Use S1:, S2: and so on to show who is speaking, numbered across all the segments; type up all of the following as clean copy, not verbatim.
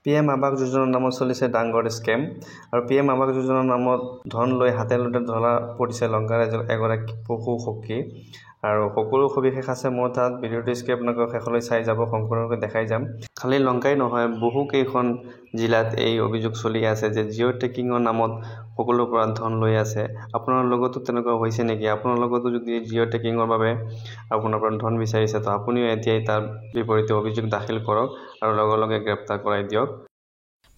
S1: PM আৱাস যোজনাৰ নামত চলিছে ডাঙৰ স্কেম আৰু PM আৱাস যোজনাৰ নামত ধন লৈ হাতে লুটে ধৰা পৰিছে লংকাৰ এগৰাকী পশু সখী আৰু সকলো সবিশেষ আছে মোৰ তাত ভিডিঅ'টো স্কিপ নকৰি শেষলৈ চাই যাব সম্পূৰ্ণকৈ দেখাই যাম খালি লংকাই নহয় বহু কেইখন জিলাত এই অভিযোগ চলি আছে যে জিঅ' টেকিংৰ নামত সকলো পৰা ধন লৈ আছে আপোনাৰ লগতো তেনেকুৱা হৈছে নেকি আপোনাৰ লগতো যদি জিঅ' টেকিংৰ বাবে আপোনাৰ পৰা ধন বিচাৰিছে তো আপুনিও এতিয়াই তাৰ বিপৰীতে অভিযোগ দাখিল কৰক আৰু লগে লগে গ্ৰেপ্তাৰ কৰাই দিয়ক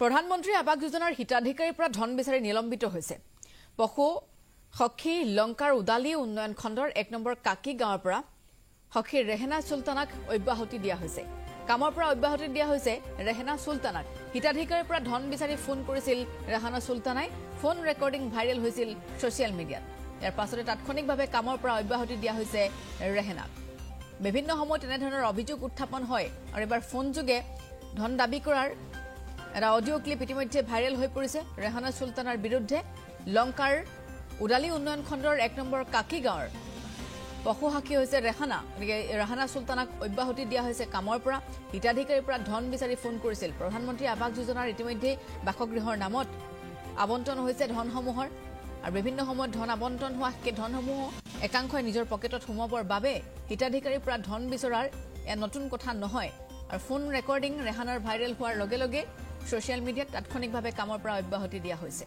S2: প্ৰধানমন্ত্ৰী আৱাস যোজনাৰ হিতাধিকাৰীৰ পৰা ধন বিচাৰি নিলম্বিত হৈছে পশু সখী লংকাৰ উদালি উন্নয়ন খণ্ডৰ 1 নম্বৰ কাকি গাঁৱৰ পৰা সখী ৰেহেনা সুলতানাক অব্যাহতি দিয়া হৈছে কামৰ পৰা অব্যাহতি দিয়া হৈছে ৰেহেনা সুলতানাক হিতাধিকাৰীৰ পৰা ধন বিচাৰি ফোন কৰিছিল ৰেহানা সুলতানাই ফোন ৰেকৰ্ডিং ভাইৰেল হৈছিল সোশ্যাল মিডিয়াত ইয়াৰ পাছতে তাৎক্ষণিকভাৱে কামৰ পৰা অব্যাহতি দিয়া হৈছে ৰেহেনাক বিভিন্ন সময়ত এনে ধৰণৰ অভিযোগ উত্থাপন হয় আৰু এবাৰ ফোন যোগে ধন দাবী কৰাৰ এটা অডিও ক্লিপ ইতিমধ্যে ভাইৰেল হৈ পৰিছে ৰেহানা সুলতানাৰ বিৰুদ্ধে লংকাৰ উদালি উন্নয়ন খণ্ডৰ 1 নম্বৰ কাকি গাঁৱৰ পশু সখী হৈছে ৰেহানা সুলতানাক অব্যাহতি দিয়া হৈছে কামৰ পৰা হিতাধিকাৰীৰ পৰা ধন বিচাৰি ফোন কৰিছিল প্ৰধানমন্ত্ৰী আৱাস যোজনাৰ ইতিমধ্যে বাসগৃহৰ নামত আবণ্টন হৈছে ধনসমূহৰ আৰু বিভিন্ন সময়ত ধন আবণ্টন হোৱা সেই ধনসমূহ একাংশই নিজৰ পকেটত সোমাবৰ বাবে হিতাধিকাৰীৰ পৰা ধন বিচৰাৰ নতুন কথা নহয় আৰু ফোন ৰেকৰ্ডিং ৰেহানাৰ ভাইৰেল হোৱাৰ লগে লগে সোশ্যাল মিডিয়াত তাৎক্ষণিকভাৱে কামৰ পৰা অব্যাহতি দিয়া হৈছে